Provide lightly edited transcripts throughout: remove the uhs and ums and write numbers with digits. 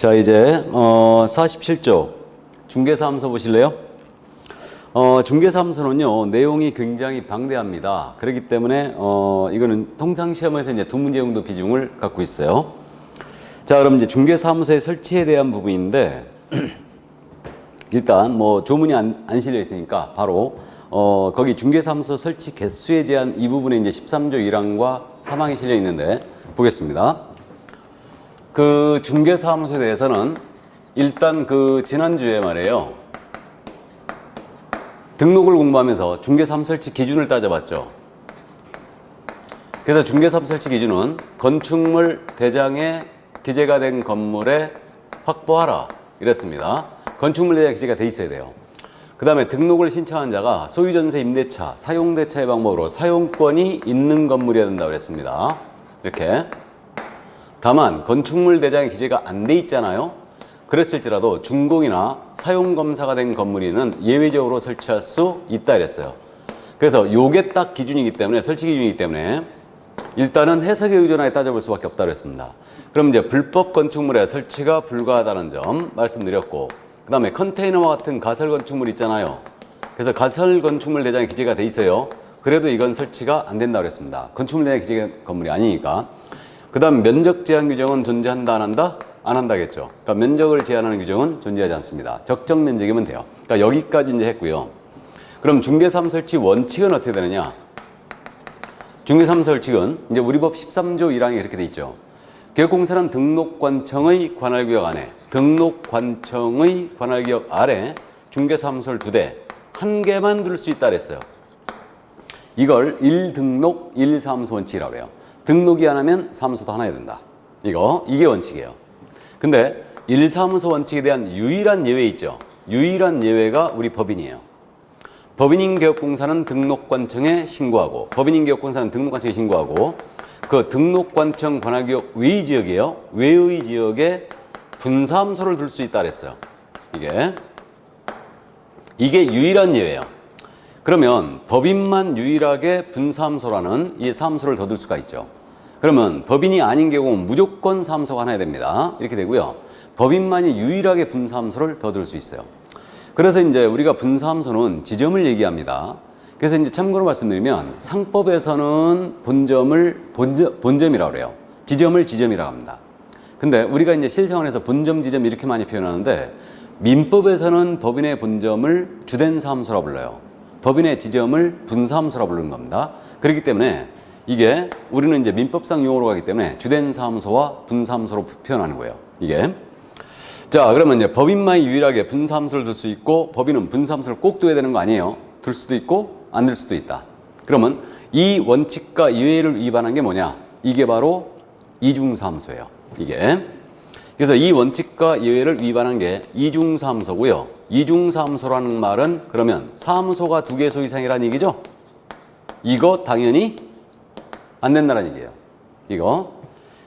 자, 이제 47조 중개사무소 보실래요? 중개사무소는요, 내용이 굉장히 방대합니다. 그렇기 때문에 이거는 통상 시험에서 이제 두 문제 정도 비중을 갖고 있어요. 자, 그럼 이제 중개사무소의 설치에 대한 부분인데 일단 뭐 조문이 안 실려 있으니까 바로 거기 중개사무소 설치 개수에 대한 이 부분에 이제 13조 1항과 3항이 실려 있는데 보겠습니다. 그 중개사무소에 대해서는 일단 그 지난주에 말이에요. 등록을 공부하면서 중개사무소 설치 기준을 따져봤죠. 그래서 중개사무소 설치 기준은 건축물 대장에 기재가 된 건물에 확보하라 이랬습니다. 건축물 대장에 기재가 돼 있어야 돼요. 그 다음에 등록을 신청한 자가 소유전세 임대차, 사용대차의 방법으로 사용권이 있는 건물이어야 된다고 그랬습니다. 이렇게. 다만 건축물 대장에 기재가 안 돼 있잖아요. 그랬을지라도 준공이나 사용검사가 된 건물에는 예외적으로 설치할 수 있다 이랬어요. 그래서 요게 딱 기준이기 때문에, 설치 기준이기 때문에 일단은 해석에 의존하여 따져볼 수밖에 없다고 했습니다. 그럼 이제 불법 건축물의 설치가 불가하다는 점 말씀드렸고, 그 다음에 컨테이너와 같은 가설 건축물 있잖아요. 그래서 가설 건축물 대장에 기재가 돼 있어요. 그래도 이건 설치가 안 된다고 그랬습니다. 건축물 대장에 기재된 건물이 아니니까. 그 다음 면적 제한 규정은 존재한다 안 한다? 안 한다겠죠. 그러니까 면적을 제한하는 규정은 존재하지 않습니다. 적정 면적이면 돼요. 그러니까 여기까지 이제 했고요. 그럼 중개사무소 설치 원칙은 어떻게 되느냐? 중개사무소 설치는 이제 우리 법 13조 1항에 이렇게 돼 있죠. 개혁공사는 등록관청의 관할구역 안에, 등록관청의 관할구역 아래 중개사무소를 2대, 1개만 둘 수 있다 그랬어요. 이걸 1등록 1사무소 원칙이라고 해요. 등록이 안 하면 사무소도 하나 해야 된다. 이게 원칙이에요. 근데 1사무소 원칙에 대한 유일한 예외 있죠. 유일한 예외가 우리 법인이에요. 법인인 개혁공사는 등록관청에 신고하고, 법인인 개혁공사는 등록관청에 신고하고, 그 등록관청 관할구역 외의 지역이에요. 외의 지역에 분사무소를 둘 수 있다 그랬어요. 이게 유일한 예외예요. 그러면 법인만 유일하게 분사무소라는 이 사무소를 더 둘 수가 있죠. 그러면 법인이 아닌 경우는 무조건 사무소가 하나 해야 됩니다. 이렇게 되고요. 법인만이 유일하게 분사무소를 더 둘 수 있어요. 그래서 이제 우리가 분사무소는 지점을 얘기합니다. 그래서 이제 참고로 말씀드리면 상법에서는 본점을 본점이라고 그래요. 지점을 지점이라고 합니다. 근데 우리가 이제 실생활에서 본점, 지점 이렇게 많이 표현하는데 민법에서는 법인의 본점을 주된 사무소라고 불러요. 법인의 지점을 분사무소라고 부르는 겁니다. 그렇기 때문에 이게 우리는 이제 민법상 용어로 가기 때문에 주된 사무소와 분사무소로 표현하는 거예요. 이게. 자, 그러면 이제 법인만이 유일하게 분사무소를 둘 수 있고 법인은 분사무소를 꼭 둬야 되는 거 아니에요. 둘 수도 있고 안 둘 수도 있다. 그러면 이 원칙과 예외를 위반한 게 뭐냐? 이게 바로 이중사무소예요. 이게. 그래서 이 원칙과 예외를 위반한 게 이중사무소고요. 이중사무소라는 말은 그러면 사무소가 2개소 이상이라는 얘기죠? 이거 당연히 안 된다는 얘기예요. 이거.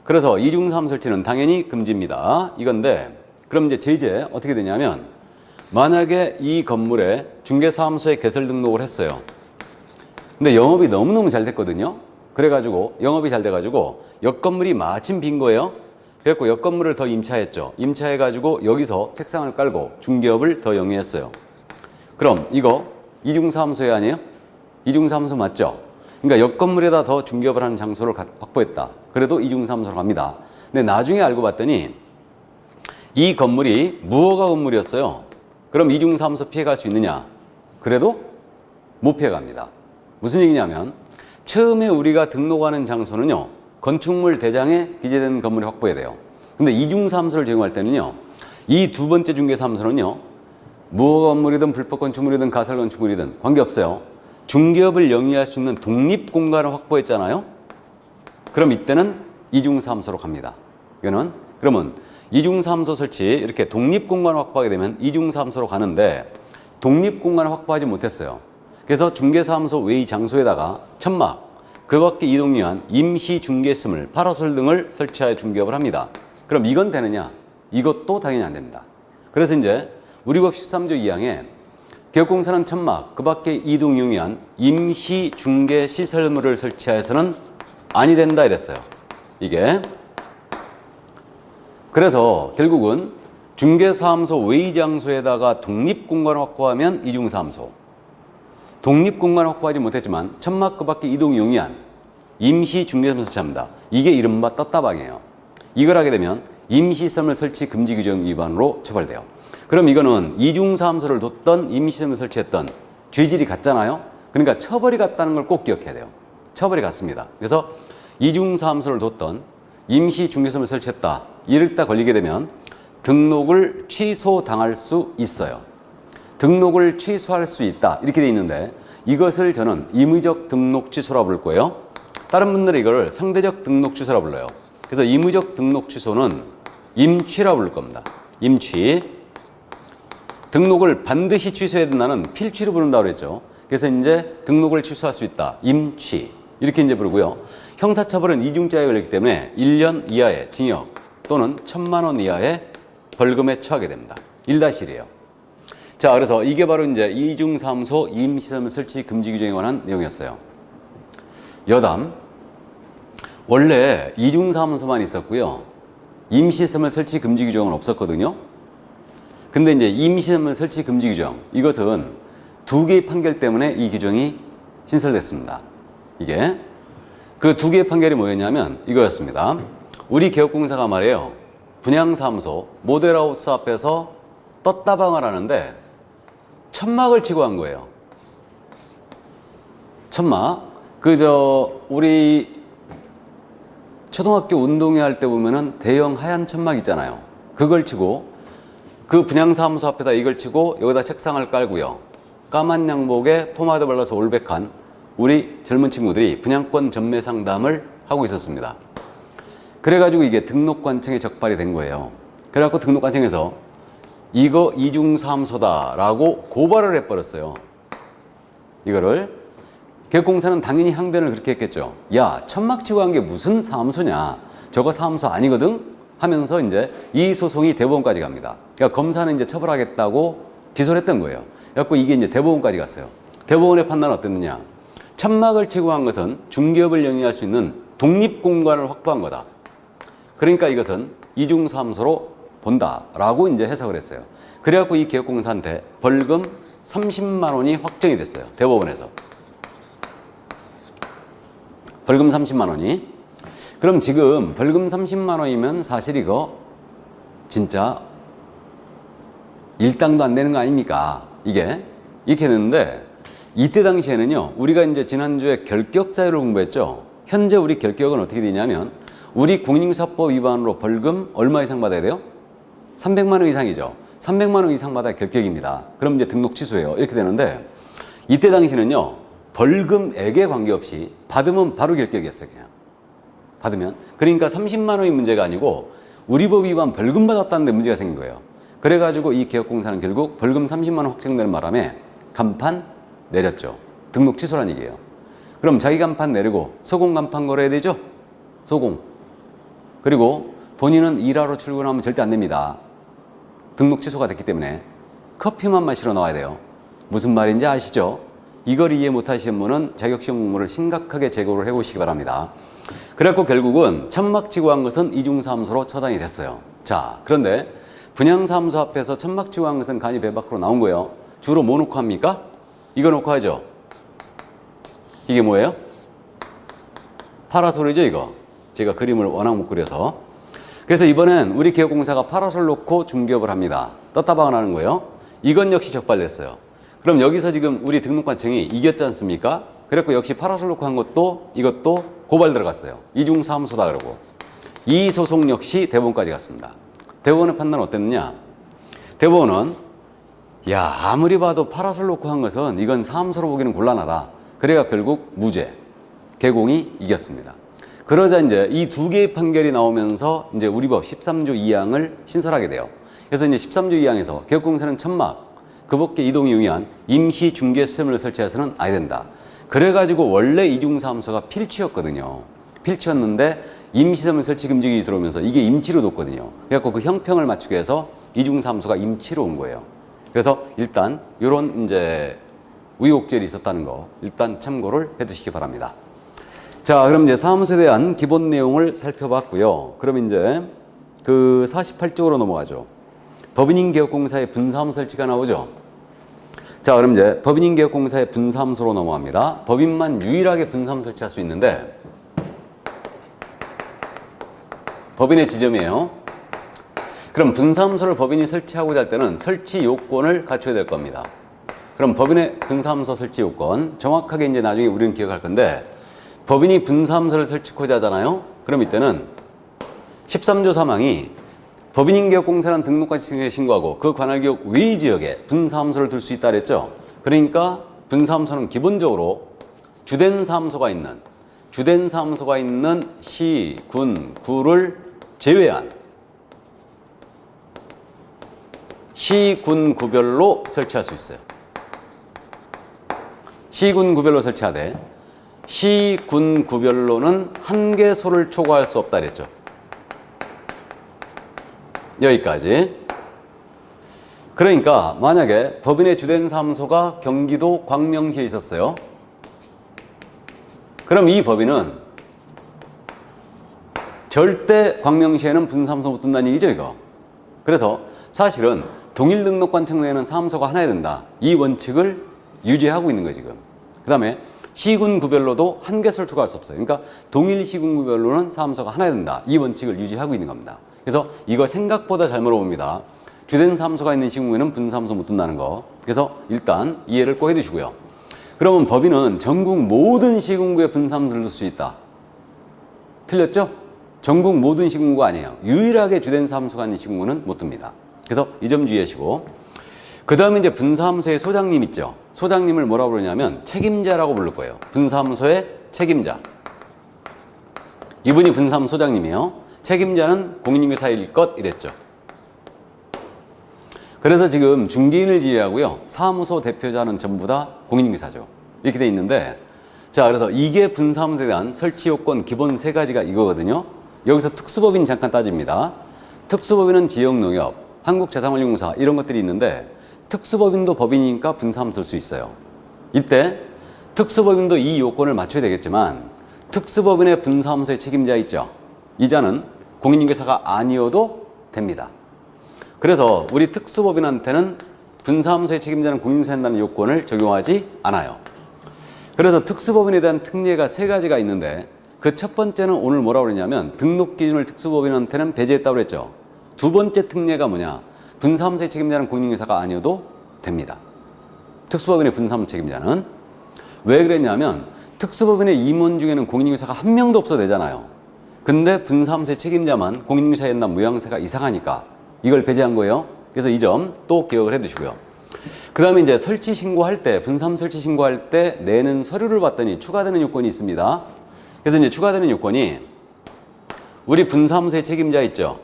그래서 이중사무소 설치는 당연히 금지입니다. 이건데 그럼 이제 제재 어떻게 되냐면 만약에 이 건물에 중개사무소에 개설 등록을 했어요. 근데 영업이 너무너무 잘 됐거든요. 그래가지고 영업이 잘 돼가지고 옆 건물이 마침 빈 거예요. 그래갖고 옆 건물을 더 임차했죠. 임차해가지고 여기서 책상을 깔고 중개업을 더 영위했어요. 그럼 이거 이중사무소에 아니에요? 이중사무소 맞죠? 그러니까 옆 건물에다 더 중개업을 하는 장소를 확보했다. 그래도 이중사무소로 갑니다. 근데 나중에 알고 봤더니 이 건물이 무허가 건물이었어요. 그럼 이중사무소 피해갈 수 있느냐? 그래도 못 피해갑니다. 무슨 얘기냐면 처음에 우리가 등록하는 장소는요. 건축물 대장에 기재된 건물을 확보해야 돼요. 근데 이중사무소를 제공할 때는요. 이 두 번째 중개사무소는요. 무허가 건물이든 불법 건축물이든 가설 건축물이든 관계없어요. 중개업을 영위할 수 있는 독립공간을 확보했잖아요. 그럼 이때는 이중사무소로 갑니다. 이거는 그러면 이중사무소 설치 이렇게 독립공간을 확보하게 되면 이중사무소로 가는데 독립공간을 확보하지 못했어요. 그래서 중개사무소 외의 장소에다가 천막 그 밖에 이동 위한 임시 중개스물, 파라솔 등을 설치하여 중개업을 합니다. 그럼 이건 되느냐? 이것도 당연히 안 됩니다. 그래서 이제 우리법 13조 2항에 개혁공사는 천막, 그 밖에 이동 용이한 임시 중개 시설물을 설치하여서는 아니 된다 이랬어요. 이게. 그래서 결국은 중개사무소 외의장소에다가 독립공간을 확보하면 이중사무소. 독립공간을 확보하지 못했지만 천막 그 밖에 이동이 용이한 임시중개사무소 설치합니다. 이게 이른바 떴다방이에요. 이걸 하게 되면 임시시설물 설치 금지 규정 위반으로 처벌돼요. 그럼 이거는 이중사무소를 뒀던 임시시설물 설치했던 죄질이 같잖아요. 그러니까 처벌이 같다는 걸 꼭 기억해야 돼요. 처벌이 같습니다. 그래서 이중사무소를 뒀던 임시중개사무소를 설치했다. 이럴 때 걸리게 되면 등록을 취소당할 수 있어요. 등록을 취소할 수 있다. 이렇게 돼 있는데 이것을 저는 임의적 등록 취소라고 부를 거예요. 다른 분들은 이걸 상대적 등록 취소라고 불러요. 그래서 임의적 등록 취소는 임취라고 부를 겁니다. 임취. 등록을 반드시 취소해야 된다는 필취로 부른다고 그랬죠. 그래서 이제 등록을 취소할 수 있다. 임취. 이렇게 이제 부르고요. 형사처벌은 이중죄에 걸렸기 때문에 1년 이하의 징역 또는 1,000만 원 이하의 벌금에 처하게 됩니다. 1-1이에요. 자, 그래서 이게 바로 이제 이중사무소 임시시설물 설치 금지 규정에 관한 내용이었어요. 여담. 원래 이중사무소만 있었고요. 임시시설물 설치 금지 규정은 없었거든요. 근데 이제 임시시설물 설치 금지 규정, 이것은 2개의 판결 때문에 이 규정이 신설됐습니다. 이게 그 2개의 판결이 뭐였냐면 이거였습니다. 우리 개업공사가 말이에요. 분양사무소 모델하우스 앞에서 떴다방을 하는데 천막을 치고 한 거예요. 천막. 우리 초등학교 운동회 할 때 보면은 대형 하얀 천막 있잖아요. 그걸 치고 그 분양사무소 앞에다 이걸 치고 여기다 책상을 깔고요. 까만 양복에 포마드 발라서 올백한 우리 젊은 친구들이 분양권 전매 상담을 하고 있었습니다. 그래가지고 이게 등록관청에 적발이 된 거예요. 그래갖고 등록관청에서 이거 이중사무소다라고 고발을 해버렸어요. 이거를. 개업공사는 당연히 항변을 그렇게 했겠죠. 야, 천막 치고 한 게 무슨 사무소냐. 저거 사무소 아니거든? 하면서 이제 이 소송이 대법원까지 갑니다. 그러니까 검사는 이제 처벌하겠다고 기소를 했던 거예요. 그래갖고 이게 이제 대법원까지 갔어요. 대법원의 판단은 어땠느냐. 천막을 치고 한 것은 중개업을 영위할 수 있는 독립공간을 확보한 거다. 그러니까 이것은 이중사무소로 본다라고 이제 해석을 했어요. 그래갖고 이 개업공사한테 벌금 30만 원이 확정이 됐어요. 대법원에서. 벌금 30만 원이. 그럼 지금 벌금 30만 원이면 사실 이거 진짜 일당도 안 되는 거 아닙니까? 이게. 이렇게 됐는데 이때 당시에는요, 우리가 이제 지난주에 결격 사유를 공부했죠. 현재 우리 결격은 어떻게 되냐면 우리 공인중개사법 위반으로 벌금 얼마 이상 받아야 돼요? 300만 원 이상이죠. 300만 원 이상 받아야 결격입니다. 그럼 이제 등록 취소예요. 이렇게 되는데 이때 당시는요, 벌금액에 관계없이 받으면 바로 결격이었어요. 그냥 받으면. 그러니까 30만 원이 문제가 아니고 우리 법 위반 벌금 받았다는 데 문제가 생긴 거예요. 그래가지고 이 개업공사는 결국 벌금 30만 원 확정되는 바람에 간판 내렸죠. 등록 취소란 얘기예요. 그럼 자기 간판 내리고 소공 간판 걸어야 되죠? 소공. 그리고 본인은 일하러 출근하면 절대 안 됩니다. 등록 취소가 됐기 때문에 커피만 마시러 나와야 돼요. 무슨 말인지 아시죠? 이걸 이해 못하시는 분은 자격시험 공부를 심각하게 재고를 해보시기 바랍니다. 그래갖고 결국은 천막 치고 한 것은 이중사무소로 처단이 됐어요. 자, 그런데 분양사무소 앞에서 천막 치고 한 것은 간이 배 밖으로 나온 거예요. 주로 뭐 놓고 합니까? 이거 놓고 하죠. 이게 뭐예요? 파라솔이죠, 이거. 제가 그림을 워낙 못 그려서. 그래서 이번엔 우리 개업공사가 파라솔 놓고 중개업을 합니다. 떴다방을 하는 거예요. 이건 역시 적발됐어요. 그럼 여기서 지금 우리 등록관청이 이겼지 않습니까? 그래갖고 역시 파라솔 놓고 한 것도 이것도 고발 들어갔어요. 이중사무소다 그러고. 이 소송 역시 대법원까지 갔습니다. 대법원의 판단은 어땠느냐? 대법원은 야, 아무리 봐도 파라솔 놓고 한 것은 이건 사무소로 보기는 곤란하다. 그래가 결국 무죄. 개공이 이겼습니다. 그러자 이제 이 2개의 판결이 나오면서 이제 우리 법 13조 2항을 신설하게 돼요. 그래서 이제 13조 2항에서 개업공사는 천막, 그 밖에 이동이 용이한 임시 중개 시설물을 설치해서는 안 된다. 그래가지고 원래 이중사무소가 필취였거든요. 필취였는데 임시시설물 설치 금지기 들어오면서 이게 임치로 뒀거든요. 그래갖고 그 형평을 맞추기 위해서 이중사무소가 임치로 온 거예요. 그래서 일단 이런 이제 우여곡절이 있었다는 거 일단 참고를 해두시기 바랍니다. 자, 그럼 이제 사무소에 대한 기본 내용을 살펴봤고요. 그럼 이제 그 48쪽으로 넘어가죠. 법인인개혁공사의 분사함 설치가 나오죠. 자, 그럼 이제 법인인개혁공사의 분사함소로 넘어갑니다. 법인만 유일하게 분사함 설치할 수 있는데 법인의 지점이에요. 그럼 분사함소를 법인이 설치하고자 할 때는 설치 요건을 갖춰야 될 겁니다. 그럼 법인의 분사함소 설치 요건 정확하게 이제 나중에 우리는 기억할 건데 법인이 분사함소를 설치하고자 하잖아요. 그럼 이때는 13조 3항이 법인인개혁공사라는 등록관청에 신고하고 그 관할기업 외의 지역에 분사함소를 둘 수 있다 그랬죠. 그러니까 분사함소는 기본적으로 주된 사무소가 있는 시, 군, 구를 제외한 시, 군, 구별로 설치할 수 있어요. 시, 군, 구별로 설치하되 시, 군, 구별로는 한 개소를 초과할 수 없다 그랬죠. 여기까지. 그러니까 만약에 법인의 주된 사무소가 경기도 광명시에 있었어요. 그럼 이 법인은 절대 광명시에는 분사무소 못 둔다는 얘기죠, 이거. 그래서 사실은 동일 등록관청 내에는 사무소가 하나야 된다. 이 원칙을 유지하고 있는 거예요, 지금. 그 다음에 시군 구별로도 한 개수를 추가할 수 없어요. 그러니까 동일 시군 구별로는 사무소가 하나야 된다. 이 원칙을 유지하고 있는 겁니다. 그래서 이거 생각보다 잘 물어봅니다. 주된 사무소가 있는 시군구에는 분사무소 못 둔다는 거. 그래서 일단 이해를 꼭 해두시고요. 그러면 법인은 전국 모든 시군구에 분사무소를 둘 수 있다. 틀렸죠? 전국 모든 시군구가 아니에요. 유일하게 주된 사무소가 있는 시군구는 못 둡니다. 그래서 이 점 주의하시고, 그 다음에 이제 분사무소의 소장님 있죠. 소장님을 뭐라고 부르냐면 책임자라고 부를 거예요. 분사무소의 책임자. 이분이 분사무소 소장님이에요. 책임자는 공인중개사일 것 이랬죠. 그래서 지금 중개인을 지휘하고요. 사무소 대표자는 전부 다 공인중개사죠. 이렇게 돼 있는데, 자, 그래서 이게 분사무소에 대한 설치 요건 기본 3가지가 이거거든요. 여기서 특수법인 잠깐 따집니다. 특수법인은 지역농협, 한국자산관리공사 이런 것들이 있는데 특수법인도 법인이니까 분사하면 될 수 있어요. 이때 특수법인도 이 요건을 맞춰야 되겠지만 특수법인의 분사무소의 책임자 있죠. 이자는 공인중개사가 아니어도 됩니다. 그래서 우리 특수법인한테는 분사무소의 책임자는 공인중개사에 한다는 요건을 적용하지 않아요. 그래서 특수법인에 대한 특례가 3가지가 있는데 그 첫 번째는 오늘 뭐라고 그러냐면 등록기준을 특수법인한테는 배제했다고 그랬죠. 두 번째 특례가 뭐냐? 분사무소의 책임자는 공인중개사가 아니어도 됩니다. 특수법인의 분사무소 책임자는. 왜 그랬냐면 특수법인의 임원 중에는 공인중개사가 한 명도 없어도 되잖아요. 근데 분사무소의 책임자만 공인중개사에 한다는 모양새가 이상하니까 이걸 배제한 거예요. 그래서 이 점 또 기억을 해 두시고요. 그 다음에 이제 설치 신고할 때, 분사무소 설치 신고할 때 내는 서류를 봤더니 추가되는 요건이 있습니다. 그래서 이제 추가되는 요건이 우리 분사무소의 책임자 있죠.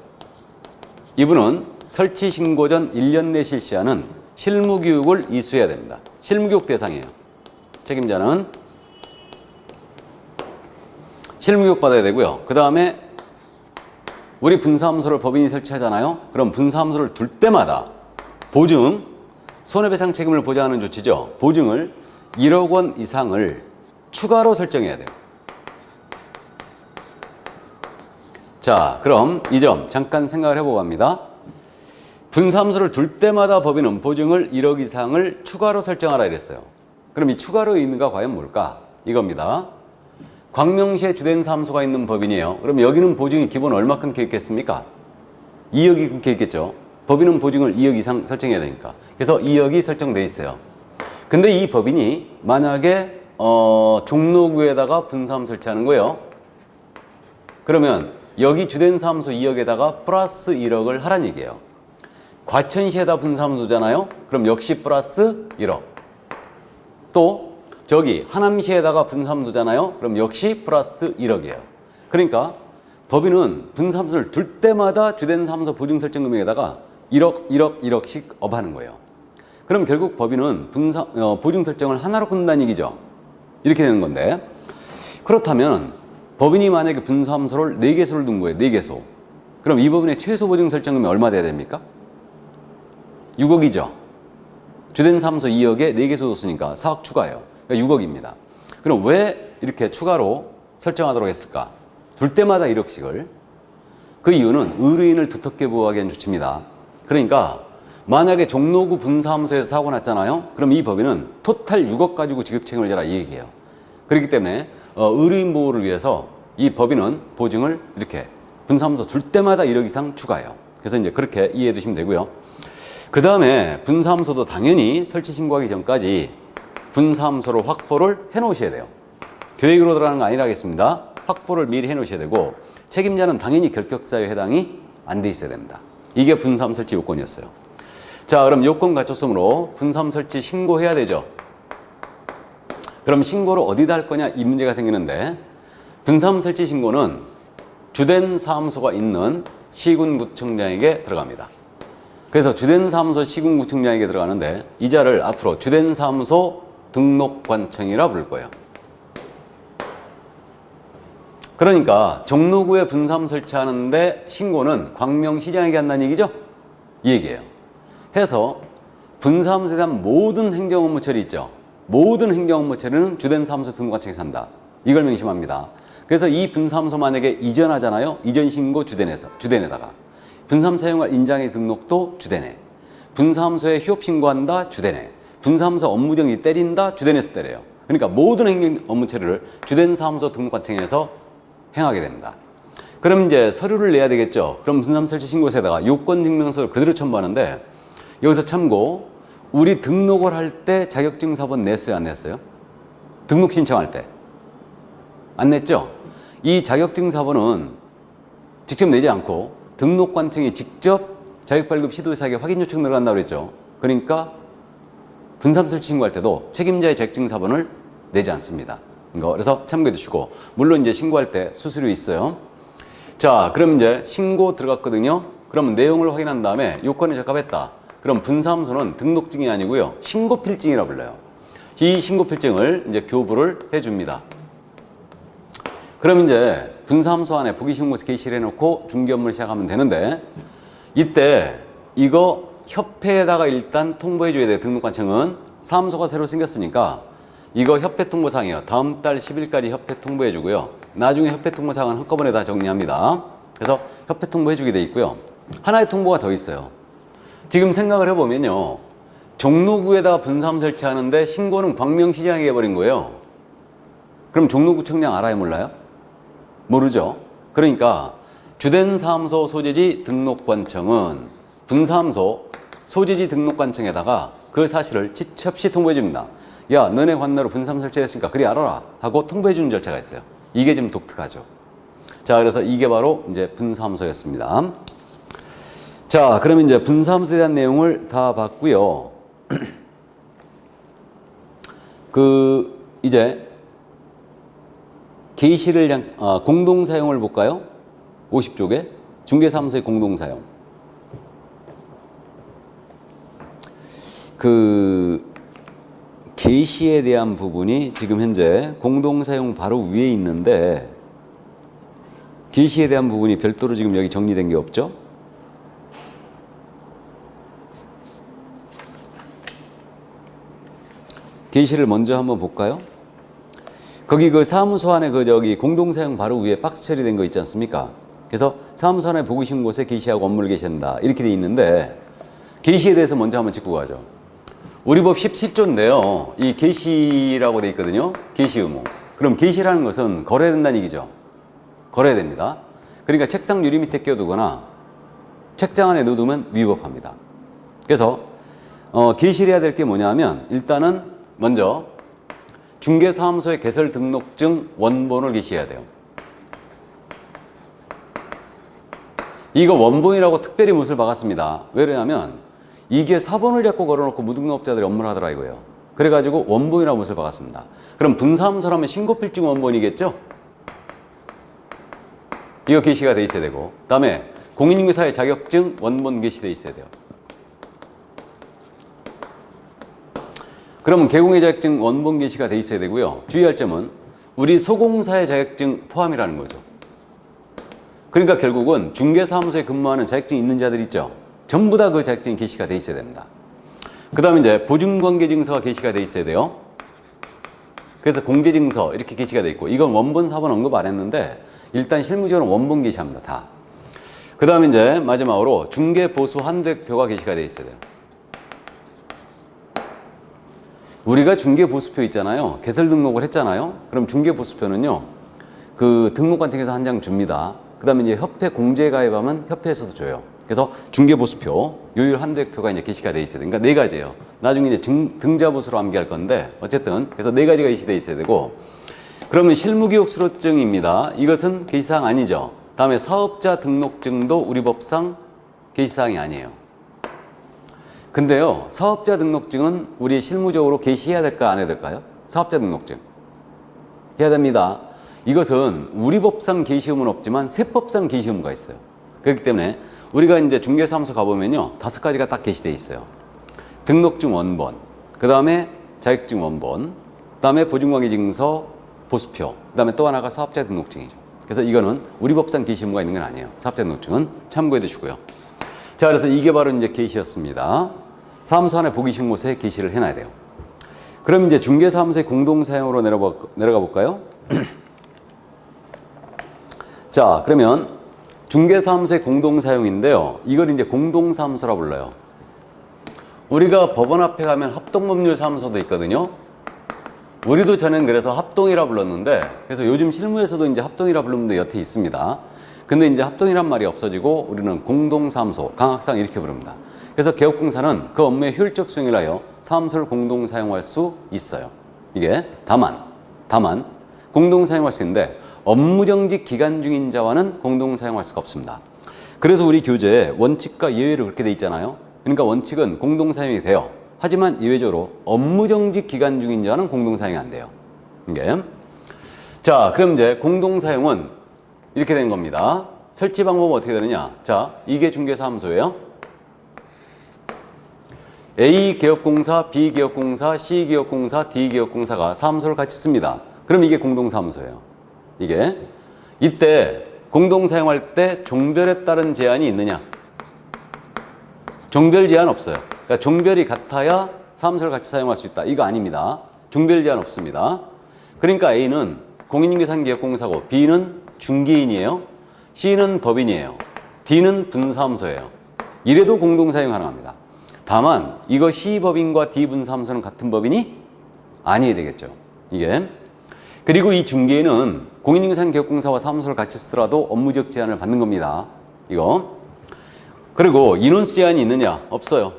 이분은 설치 신고 전 1년 내 실시하는 실무교육을 이수해야 됩니다. 실무교육 대상이에요. 책임자는 실무교육 받아야 되고요. 그 다음에 우리 분사무소를 법인이 설치하잖아요. 그럼 분사무소를 둘 때마다 보증, 손해배상 책임을 보장하는 조치죠. 보증을 1억 원 이상을 추가로 설정해야 돼요. 자, 그럼 이 점 잠깐 생각을 해보고 합니다. 분사무소를 둘 때마다 법인은 보증을 1억 이상을 추가로 설정하라 이랬어요. 그럼 이 추가로 의미가 과연 뭘까? 이겁니다. 광명시에 주된 사무소가 있는 법인이에요. 그럼 여기는 보증이 기본 얼마큼 계획했습니까? 2억이 계획했죠. 법인은 보증을 2억 이상 설정해야 되니까. 그래서 2억이 설정돼 있어요. 근데 이 법인이 만약에 종로구에다가 분사무소 설치하는 거예요. 그러면 여기 주된 사무소 2억에다가 플러스 1억을 하란 얘기예요. 과천시에다 분사무소잖아요. 그럼 역시 플러스 1억. 또 저기 하남시에다가 분사무소잖아요. 그럼 역시 플러스 1억이에요. 그러니까 법인은 분사무소를 둘 때마다 주된 사무소 보증 설정 금액에다가 1억, 1억, 1억씩 업하는 거예요. 그럼 결국 법인은 보증 설정을 하나로 끊는다는 얘기죠. 이렇게 되는 건데, 그렇다면 법인이 만약에 분사무소를 4개소를 둔 거예요. 4개소. 그럼 이 법인의 최소 보증 설정금이 얼마 돼야 됩니까? 6억이죠. 주된 사무소 2억에 4개소 뒀으니까 4억 추가예요. 그러니까 6억입니다. 그럼 왜 이렇게 추가로 설정하도록 했을까? 둘 때마다 1억씩을. 그 이유는 의뢰인을 두텁게 보호하기엔 좋습니다. 그러니까 만약에 종로구 분사무소에서 사고 났잖아요. 그럼 이 법인은 토탈 6억 가지고 지급책임을 져라 이 얘기예요. 그렇기 때문에 의뢰인 보호를 위해서 이 법인은 보증을 이렇게 분사무소 줄 때마다 1억 이상 추가해요. 그래서 이제 그렇게 이해해 두시면 되고요. 그 다음에 분사무소도 당연히 설치 신고하기 전까지 분사무소로 확보를 해 놓으셔야 돼요. 계획으로 들어가는 거 아니라겠습니다. 확보를 미리 해 놓으셔야 되고 책임자는 당연히 결격사유에 해당이 안 돼 있어야 됩니다. 이게 분사무 설치 요건이었어요. 자, 그럼 요건 갖췄으므로 분사무 설치 신고해야 되죠. 그럼 신고를 어디다 할 거냐 이 문제가 생기는데 분사무 설치 신고는 주된 사무소가 있는 시군구청장에게 들어갑니다. 그래서 주된 사무소 시군구청장에게 들어가는데 이 자를 앞으로 주된 사무소 등록관청이라 부를 거예요. 그러니까 종로구에 분사무 설치하는데 신고는 광명시장에게 한다는 얘기죠? 이 얘기예요. 해서 분사무소에 대한 모든 행정업무 처리 있죠? 모든 행정업무 처리는 주된 사무소 등록관청에서 한다. 이걸 명심합니다. 그래서 이 분사무소 만약에 이전하잖아요. 이전 신고 주된에다가 분사무소 사용할 인장의 등록도 주된에, 분사무소에 휴업 신고한다 주된에, 분사무소 업무정지 때린다 주된에서 때려요. 그러니까 모든 행정업무 처리를 주된 사무소 등록관청에서 행하게 됩니다. 그럼 이제 서류를 내야 되겠죠. 그럼 분사무 설치 신고서에다가 요건증명서를 그대로 첨부하는데 여기서 참고 우리 등록을 할 때 자격증서본 냈어요 안 냈어요? 등록 신청할 때 안 냈죠? 이 자격증서본은 직접 내지 않고 등록관청이 직접 자격발급 시도사에게 확인 요청 들어간다고 그랬죠. 그러니까 분사무 설치 신고할 때도 책임자의 자격증서본을 내지 않습니다. 그래서 참고해 두시고 물론 이제 신고할 때 수수료 있어요. 자, 그럼 이제 신고 들어갔거든요. 그럼 내용을 확인한 다음에 요건에 적합했다. 그럼 분사무소는 등록증이 아니고요. 신고필증이라 불러요. 이 신고필증을 이제 교부를 해줍니다. 그럼 이제 분사무소 안에 보기신고서 게시를 해놓고 중개 업무를 시작하면 되는데 이때 이거 협회에다가 일단 통보해줘야 돼요. 등록관청은 사무소가 새로 생겼으니까 이거 협회 통보사항이에요. 다음 달 10일까지 협회 통보해주고요. 나중에 협회 통보사항은 한꺼번에 다 정리합니다. 그래서 협회 통보해주게 돼 있고요. 하나의 통보가 더 있어요. 지금 생각을 해보면요. 종로구에다가 분사무 설치하는데 신고는 광명시장에게 해버린 거예요. 그럼 종로구청장 알아요 몰라요? 모르죠. 그러니까 주된 사무소 소재지 등록관청은 분사무소 소재지 등록관청에다가 그 사실을 지체 없이 통보해줍니다. 야, 너네 관내로 분사무 설치했으니까 그리 알아라 하고 통보해주는 절차가 있어요. 이게 좀 독특하죠. 자, 그래서 이게 바로 이제 분사무소였습니다. 자, 그러면 이제 분사무소에 대한 내용을 다 봤고요. 이제 게시를 공동사용을 볼까요? 50쪽에 중개사무소의 공동사용. 게시에 대한 부분이 지금 현재 공동사용 바로 위에 있는데 게시에 대한 부분이 별도로 지금 여기 정리된 게 없죠? 게시를 먼저 한번 볼까요? 거기 그 사무소 안에 공동사용 바로 위에 박스 처리된 거 있지 않습니까? 그래서 사무소 안에 보고 싶은 곳에 게시하고 업무를 게시한다 이렇게 돼 있는데 게시에 대해서 먼저 한번 짚고 가죠. 우리 법 17조인데요. 이 게시라고 돼 있거든요. 게시 의무. 그럼 게시라는 것은 걸어야 된다는 얘기죠. 걸어야 됩니다. 그러니까 책상 유리 밑에 껴두거나 책장 안에 넣어두면 위법합니다. 그래서 게시를 해야 될 게 뭐냐면 일단은 먼저 중개사무소의 개설 등록증 원본을 게시해야 돼요. 이거 원본이라고 특별히 못을 박았습니다. 왜냐하면 이게 사본을 잡고 걸어놓고 무등록업자들이 업무를 하더라 이거예요. 그래가지고 원본이라고 못을 박았습니다. 그럼 분사무소라면 신고필증 원본이겠죠? 이거 게시가 돼 있어야 되고 그다음에 공인중개사의 자격증 원본 게시돼 있어야 돼요. 그러면 개공의 자격증 원본 게시가 돼 있어야 되고요. 주의할 점은 우리 소공사의 자격증 포함이라는 거죠. 그러니까 결국은 중개사무소에 근무하는 자격증이 있는 자들 있죠. 전부 다 그 자격증이 게시가 돼 있어야 됩니다. 그 다음에 이제 보증관계증서가 게시가 돼 있어야 돼요. 그래서 공제증서 이렇게 게시가 돼 있고 이건 원본 사본 언급 안 했는데 일단 실무적으로 원본 게시합니다. 다. 그 다음에 이제 마지막으로 중개보수 한도액표가 게시가 되어 있어야 돼요. 우리가 중개보수표 있잖아요. 개설 등록을 했잖아요. 그럼 중개보수표는요, 그 등록관청에서 한 장 줍니다. 그 다음에 이제 협회 공제 가입하면 협회에서도 줘요. 그래서 중개보수표, 요율 한도액표가 이제 게시가 되어 있어야 돼요. 그러니까 네 가지예요. 나중에 이제 등자보수로 암기할 건데, 어쨌든, 그래서 네 가지가 게시되어 있어야 되고, 그러면 실무기록수료증입니다. 이것은 게시사항 아니죠. 다음에 사업자 등록증도 우리 법상 게시사항이 아니에요. 근데요, 사업자 등록증은 우리 실무적으로 게시해야 될까 안 해야 될까요? 사업자 등록증 해야 됩니다. 이것은 우리 법상 게시 의무는 없지만 세법상 게시 의무가 있어요. 그렇기 때문에 우리가 이제 중개사무소 가보면요, 5가지가 딱 게시되어 있어요. 등록증 원본, 그 다음에 자격증 원본, 그 다음에 보증관계증서 보수표, 그 다음에 또 하나가 사업자 등록증이죠. 그래서 이거는 우리 법상 게시 의무가 있는 건 아니에요. 사업자 등록증은 참고해 두시고요. 자, 그래서 이게 바로 이제 게시였습니다. 사무소 안에 보기 쉬운 곳에 게시를 해놔야 돼요. 그럼 이제 중개사무소의 공동사용으로 내려가 볼까요? 자, 그러면 중개사무소의 공동사용인데요. 이걸 이제 공동사무소라 불러요. 우리가 법원 앞에 가면 합동법률사무소도 있거든요. 우리도 저는 그래서 합동이라 불렀는데, 그래서 요즘 실무에서도 이제 합동이라 부르는 데 여태 있습니다. 근데 이제 합동이란 말이 없어지고 우리는 공동사무소, 강학상 이렇게 부릅니다. 그래서 개업공사는 그 업무의 효율적 수행을 하여 사무소를 공동 사용할 수 있어요. 이게 다만 공동 사용할 수 있는데 업무정직 기간 중인 자와는 공동 사용할 수가 없습니다. 그래서 우리 교재에 원칙과 예외로 그렇게 돼 있잖아요. 그러니까 원칙은 공동 사용이 돼요. 하지만 예외적으로 업무정직 기간 중인 자와는 공동 사용이 안 돼요. 이게. 자, 그럼 이제 공동 사용은 이렇게 된 겁니다. 설치 방법은 어떻게 되느냐? 자, 이게 중개사무소예요. A 개업공사, B 개업공사, C 개업공사, D 개업공사가 사무소를 같이 씁니다. 그럼 이게 공동사무소예요. 이게. 이때 공동사용할 때 종별에 따른 제한이 있느냐? 종별 제한 없어요. 그러니까 종별이 같아야 사무소를 같이 사용할 수 있다. 이거 아닙니다. 종별 제한 없습니다. 그러니까 A는 공인중개사기업공사고 B는 중개인이에요. C는 법인이에요. D는 분사무소예요. 이래도 공동사용 가능합니다. 다만 이거 C법인과 D분사무소는 같은 법인이 아니어야 되겠죠. 이게. 그리고 이 중개인은 공인중개사기업공사와 사무소를 같이 쓰더라도 업무적 제한을 받는 겁니다. 이거. 그리고 인원수 제한이 있느냐? 없어요.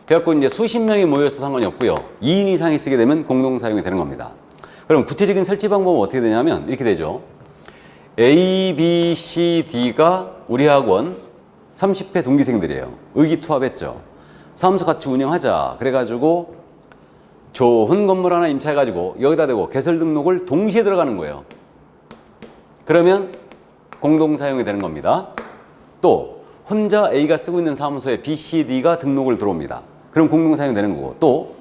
그래갖고 이제 수십 명이 모여서 상관이 없고요. 2인 이상이 쓰게 되면 공동사용이 되는 겁니다. 그럼 구체적인 설치 방법은 어떻게 되냐면 이렇게 되죠. A, B, C, D가 우리 학원 30회 동기생들이에요. 의기투합했죠. 사무소 같이 운영하자. 그래가지고 좋은 건물 하나 임차해가지고 여기다 대고 개설 등록을 동시에 들어가는 거예요. 그러면 공동사용이 되는 겁니다. 또 혼자 A가 쓰고 있는 사무소에 B, C, D가 등록을 들어옵니다. 그럼 공동사용이 되는 거고, 또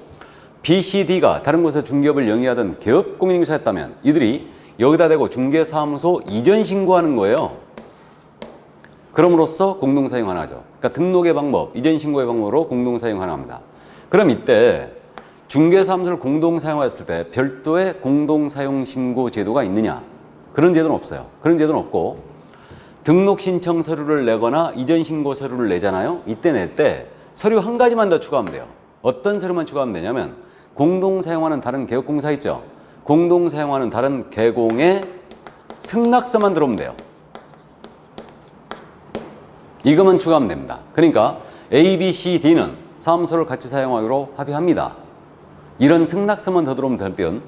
B, C, D가 다른 곳에서 중개업을 영위하던 개업 공인중개사였다면 이들이 여기다 대고 중개사무소 이전 신고하는 거예요. 그럼으로써 공동사용 하나죠. 그러니까 등록의 방법, 이전 신고의 방법으로 공동사용 하나입니다. 그럼 이때 중개사무소를 공동사용했을 때 별도의 공동사용 신고 제도가 있느냐? 그런 제도는 없어요. 그런 제도는 없고, 등록 신청 서류를 내거나 이전 신고 서류를 내잖아요. 이때 낼 때 서류 한 가지만 더 추가하면 돼요. 어떤 서류만 추가하면 되냐면 공동 사용하는 다른 개업공사 있죠. 공동 사용하는 다른 개공의 승낙서만 들어오면 돼요. 이것만 추가하면 됩니다. 그러니까 A, B, C, D는 사무소를 같이 사용하기로 합의합니다. 이런 승낙서만 더 들어오면 될 뿐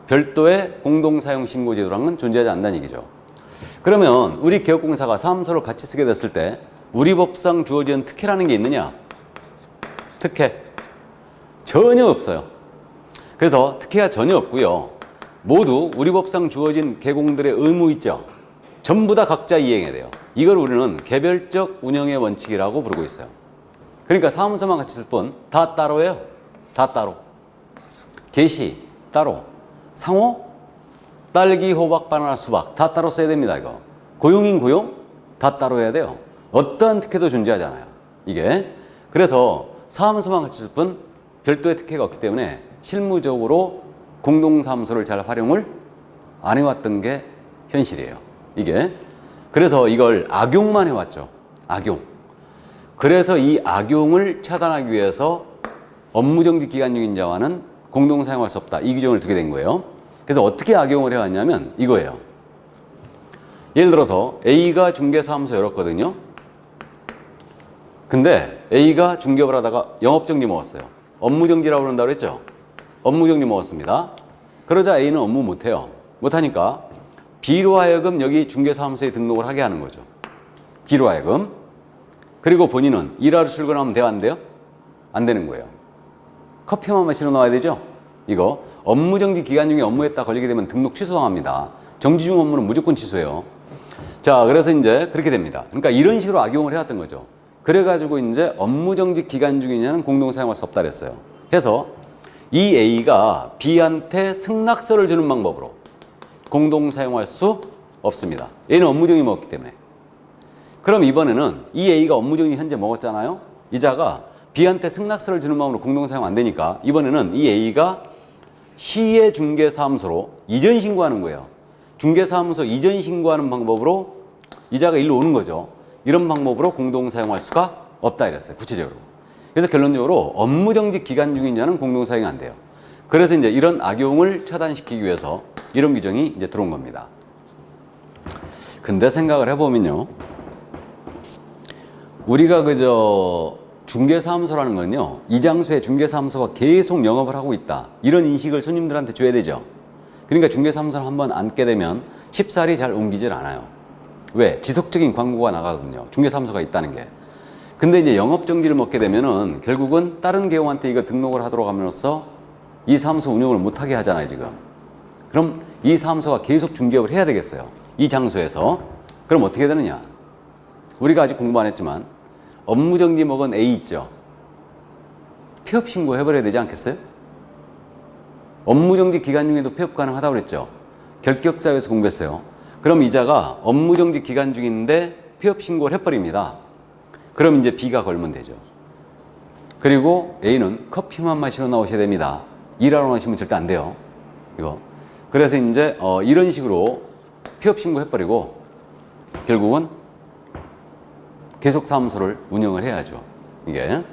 별도의 공동 사용 신고 제도라는 건 존재하지 않는다는 얘기죠. 그러면 우리 개업공사가 사무소를 같이 쓰게 됐을 때 우리 법상 주어진 특혜라는 게 있느냐? 특혜 전혀 없어요. 그래서 특혜가 전혀 없고요. 모두 우리 법상 주어진 개공들의 의무 있죠. 전부 다 각자 이행해야 돼요. 이걸 우리는 개별적 운영의 원칙이라고 부르고 있어요. 그러니까 사무소만 같이 쓸 뿐 다 따로예요. 다 따로. 개시 따로. 상호 딸기, 호박, 바나나, 수박 다 따로 써야 됩니다. 이거 고용인 고용 다 따로 해야 돼요. 어떠한 특혜도 존재하지 않아요. 이게. 그래서 사무소만 같이 쓸 뿐 별도의 특혜가 없기 때문에 실무적으로 공동사무소를 잘 활용을 안 해왔던 게 현실이에요. 이게. 그래서 이걸 악용만 해왔죠. 악용. 그래서 이 악용을 차단하기 위해서 업무정지 기간 중인 자와는 공동 사용할 수 없다. 이 규정을 두게 된 거예요. 그래서 어떻게 악용을 해왔냐면 이거예요. 예를 들어서 A가 중개사무소 열었거든요. 근데 A가 중개업을 하다가 영업정지 먹었어요. 업무정지라고 그런다고 그랬죠. 업무정지 먹었습니다. 그러자 A는 업무 못해요. 못하니까 B로 하여금 여기 중개사무소에 등록을 하게 하는 거죠. B로 하여금. 그리고 본인은 일하러 출근하면 돼요? 안 돼요? 안 되는 거예요. 커피만 마시러 나와야 되죠? 이거 업무정지 기간 중에 업무했다 걸리게 되면 등록 취소당합니다. 정지 중 업무는 무조건 취소해요. 자, 그래서 이제 그렇게 됩니다. 그러니까 이런 식으로 악용을 해왔던 거죠. 그래가지고 이제 업무정지 기간 중이냐는 공동 사용할 수 없다 그랬어요. 해서 이 A가 B한테 승낙서를 주는 방법으로 공동 사용할 수 없습니다. A는 업무정지 먹었기 때문에. 그럼 이번에는 이 A가 업무정지 현재 먹었잖아요. 이자가 B한테 승낙서를 주는 방법으로 공동 사용 안 되니까 이번에는 이 A가 시의 중개사무소로 이전 신고하는 거예요. 중개사무소 이전 신고하는 방법으로 이자가 일로 오는 거죠. 이런 방법으로 공동 사용할 수가 없다 이랬어요. 구체적으로. 그래서 결론적으로 업무정지 기간 중인 자는 공동 사용이 안 돼요. 그래서 이제 이런 악용을 차단시키기 위해서 이런 규정이 이제 들어온 겁니다. 근데 생각을 해보면요. 우리가 그저 중개사무소라는 건요. 이 장소에 중개사무소가 계속 영업을 하고 있다. 이런 인식을 손님들한테 줘야 되죠. 그러니까 중개사무소를 한번 앉게 되면 쉽사리 잘 옮기질 않아요. 왜? 지속적인 광고가 나가거든요. 중개사무소가 있다는 게. 근데 이제 영업정지를 먹게 되면은 결국은 다른 개용한테 이거 등록을 하도록 함으로써 이 사무소 운영을 못하게 하잖아요, 지금. 그럼 이 사무소가 계속 중개업을 해야 되겠어요. 이 장소에서. 그럼 어떻게 되느냐? 우리가 아직 공부 안 했지만 업무정지 먹은 A 있죠? 폐업 신고해버려야 되지 않겠어요? 업무정지 기간 중에도 폐업 가능하다고 그랬죠? 결격사유에서 공부했어요. 그럼 이자가 업무정지 기간 중인데 폐업 신고를 해버립니다. 그럼 이제 B가 걸면 되죠. 그리고 A는 커피만 마시러 나오셔야 됩니다. 일하러 나오시면 절대 안 돼요. 이거. 그래서 이제 이런 식으로 폐업 신고해버리고 결국은 계속 사무소를 운영을 해야죠. 이게.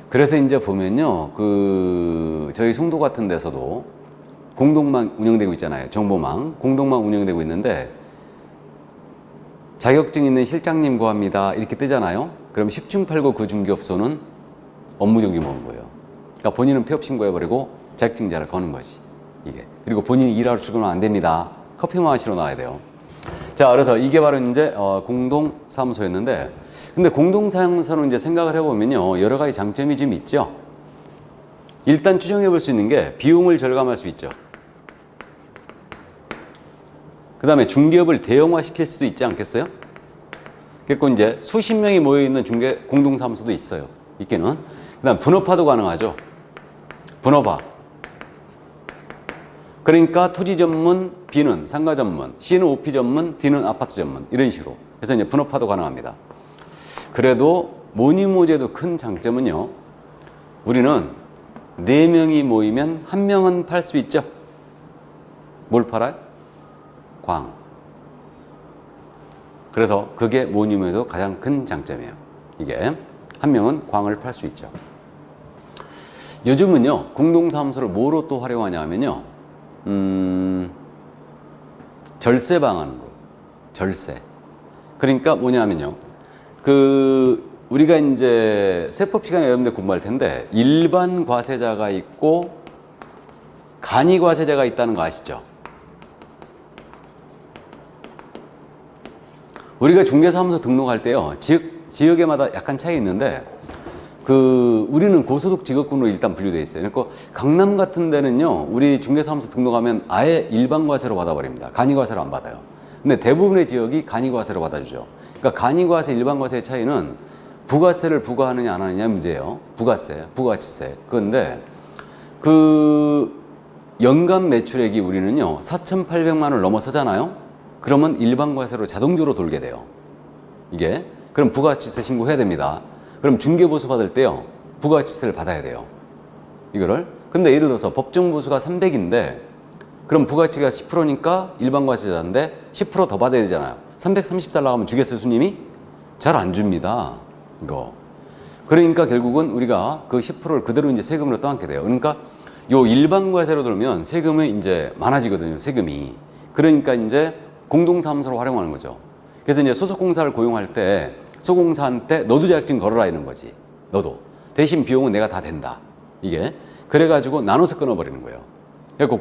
그래서 이제 보면요. 저희 송도 같은 데서도 공동망 운영되고 있잖아요. 정보망. 공동망 운영되고 있는데 자격증 있는 실장님 구합니다. 이렇게 뜨잖아요. 그럼 10중 8구 그 중개업소는 업무정지 먹은 거예요. 그러니까 본인은 폐업 신고해버리고 자격증자를 거는 거지. 이게. 그리고 본인이 일하러 출근하면 안 됩니다. 커피만 마시러 나와야 돼요. 자, 그래서 이게 바로 이제 공동사무소였는데, 근데 공동사무소는 이제 생각을 해보면요, 여러 가지 장점이 좀 있죠. 일단 추정해 볼 수 있는 게 비용을 절감할 수 있죠. 그 다음에 중개업을 대형화시킬 수도 있지 않겠어요? 그리고 이제 수십 명이 모여 있는 공동사무소도 있어요. 있기는. 그 다음 분업화도 가능하죠. 분업화. 그러니까 토지 전문, B는 상가 전문, C는 오피 전문, D는 아파트 전문 이런 식으로 그래서 이제 분업화도 가능합니다. 그래도 뭐니뭐니해도 큰 장점은요. 우리는 4명이 모이면 1명은 팔 수 있죠. 뭘 팔아요? 광. 그래서 그게 뭐니뭐니해도 가장 큰 장점이에요. 이게 1명은 광을 팔 수 있죠. 요즘은요. 공동사무소를 뭐로 또 활용하냐 하면요. 절세 방안으로. 절세. 그러니까 뭐냐면요. 우리가 이제 세법 시간에 여러분들 공부할 텐데, 일반 과세자가 있고, 간이 과세자가 있다는 거 아시죠? 우리가 중개사무소 등록할 때요, 지역에마다 약간 차이 있는데, 우리는 고소득 직업군으로 일단 분류되어 있어요. 그러니까 강남 같은 데는요, 우리 중개사무소 등록하면 아예 일반 과세로 받아버립니다. 간이 과세로 안 받아요. 근데 대부분의 지역이 간이 과세로 받아주죠. 그러니까 간이 과세, 일반 과세의 차이는 부가세를 부과하느냐 안 하느냐 문제예요. 부가세, 부가가치세. 그런데 연간 매출액이 우리는요, 4,800만 원을 넘어서잖아요. 그러면 일반 과세로 자동적으로 돌게 돼요. 이게. 그럼 부가가치세 신고해야 됩니다. 그럼 중개보수 받을 때요, 부가가치세를 받아야 돼요. 이거를. 근데 예를 들어서 법정보수가 300인데, 그럼 부가가치가 10%니까 일반과세자인데 10% 더 받아야 되잖아요. 330달러 하면 주겠어요, 손님이? 잘 안 줍니다. 이거. 그러니까 결국은 우리가 그 10%를 그대로 이제 세금으로 떠안게 돼요. 그러니까 요 일반 과세로 들면 세금이 이제 많아지거든요, 세금이. 그러니까 이제 공동사무소로 활용하는 거죠. 그래서 이제 소속공사를 고용할 때 소공사한테 너도 자격증 걸어라 이런 거지. 너도. 대신 비용은 내가 다 된다. 이게. 그래가지고 나눠서 끊어버리는 거예요. 그래서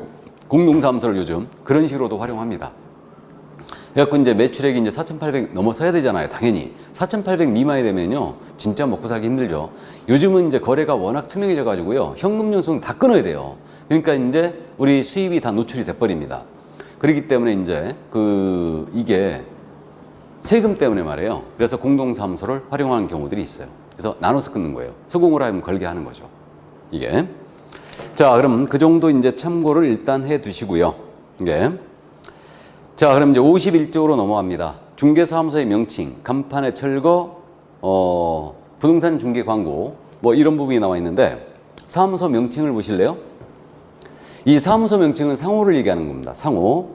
공동사무소를 요즘 그런 식으로도 활용합니다. 그래갖고 이제 매출액이 이제 4,800 넘어서야 되잖아요. 당연히. 4,800 미만이 되면요. 진짜 먹고 살기 힘들죠. 요즘은 이제 거래가 워낙 투명해져가지고요. 현금 영수증 다 끊어야 돼요. 그러니까 이제 우리 수입이 다 노출이 돼버립니다. 그렇기 때문에 이제 이게 세금 때문에 말이에요. 그래서 공동사무소를 활용하는 경우들이 있어요. 그래서 나눠서 끊는 거예요. 소공으로 하면 걸게 하는 거죠. 이게. 자, 그럼 그 정도 이제 참고를 일단 해 두시고요. 이게. 자, 그럼 이제 51쪽으로 넘어갑니다. 중개사무소의 명칭, 간판의 철거, 부동산 중개 광고, 뭐 이런 부분이 나와 있는데, 사무소 명칭을 보실래요? 이 사무소 명칭은 상호를 얘기하는 겁니다. 상호.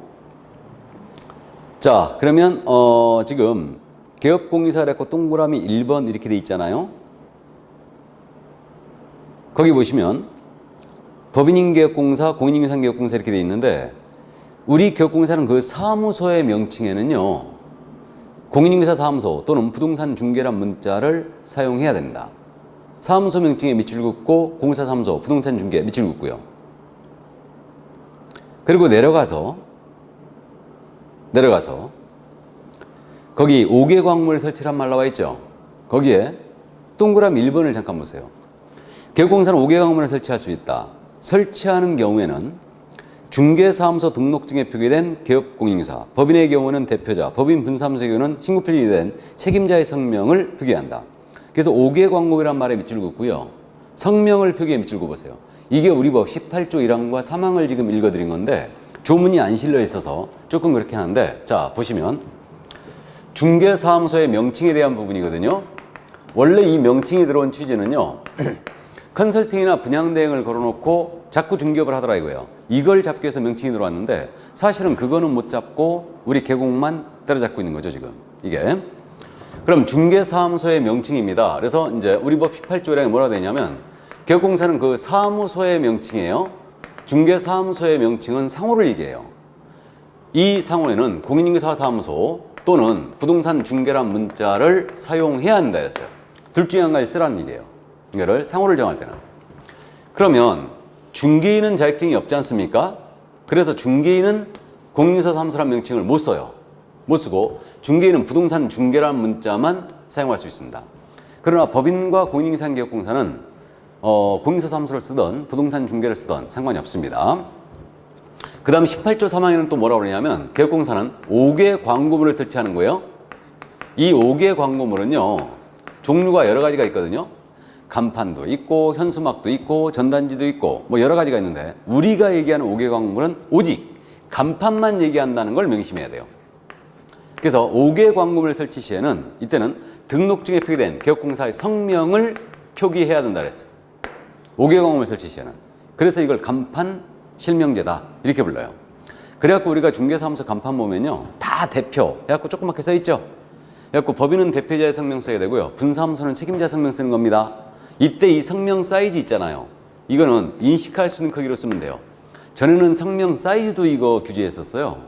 자, 그러면, 지금, 개업공유사를 했고 동그라미 1번 이렇게 돼 있잖아요. 거기 보시면, 법인인개업공사, 공인인규상개업공사 이렇게 돼 있는데, 우리 개업공사는 그 사무소의 명칭에는요, 공인인규사 사무소 또는 부동산 중개란 문자를 사용해야 됩니다. 사무소 명칭에 밑줄 긋고 공사 사무소, 부동산 중개 밑줄 긋고요. 그리고 내려가서 거기 5개 광물 설치란 말 나와 있죠. 거기에 동그라미 1번을 잠깐 보세요. 개업공사는 5개 광물을 설치할 수 있다. 설치하는 경우에는 중개사무소 등록증에 표기된 개업공인인규사, 법인의 경우는 대표자, 법인 분사무소의 경우는 신고 표기된 책임자의 성명을 표기한다. 그래서 5개 광목이란 말에 밑줄 긋고요. 성명을 표기에 밑줄 긋으세요. 이게 우리 법 18조 1항과 3항을 지금 읽어드린 건데 조문이 안 실려 있어서 조금 그렇게 하는데, 자 보시면 중개사무소의 명칭에 대한 부분이거든요. 원래 이 명칭이 들어온 취지는요. 컨설팅이나 분양 대행을 걸어놓고 자꾸 중개업을 하더라 이거예요. 이걸 잡기 위해서 명칭이 들어왔는데 사실은 그거는 못 잡고 우리 계곡만 때려잡고 있는 거죠 지금 이게. 그럼 중개사무소의 명칭입니다. 그래서 이제 우리 법 18조에 뭐라 되냐면 개업공사는 그 사무소의 명칭이에요. 중개사무소의 명칭은 상호를 얘기해요. 이 상호에는 공인인규사 사무소 또는 부동산 중개란 문자를 사용해야 한다 했어요. 둘 중에 한 가지 쓰라는 얘기예요. 이거를 상호를 정할 때는. 그러면 중개인은 자격증이 없지 않습니까? 그래서 중개인은 공인인규사 사무소란 명칭을 못 써요. 못 쓰고 중개인은 부동산 중개란 문자만 사용할 수 있습니다. 그러나 법인과 공인인규사개업공사는 공인인사 사무소를 쓰던 부동산 중개를 쓰던 상관이 없습니다. 그 다음 18조 3항에는 또 뭐라고 그러냐면 개업공사는 5개 광고물을 설치하는 거예요. 이 5개 광고물은요 종류가 여러 가지가 있거든요. 간판도 있고 현수막도 있고 전단지도 있고 뭐 여러 가지가 있는데 우리가 얘기하는 5개 광고물은 오직 간판만 얘기한다는 걸 명심해야 돼요. 그래서 5개 광고물 설치 시에는 이때는 등록증에 표기된 개업공사의 성명을 표기해야 된다 그랬어요. 5개 광고물 설치 시에는. 그래서 이걸 간판 실명제다 이렇게 불러요. 그래갖고 우리가 중개사무소 간판 보면요 다 대표 해갖고 조그맣게 써있죠. 그래갖고 법인은 대표자의 성명 써야 되고요. 분사무소는 책임자 성명 쓰는 겁니다. 이때 이 성명 사이즈 있잖아요. 이거는 인식할 수 있는 크기로 쓰면 돼요. 전에는 성명 사이즈도 이거 규제했었어요.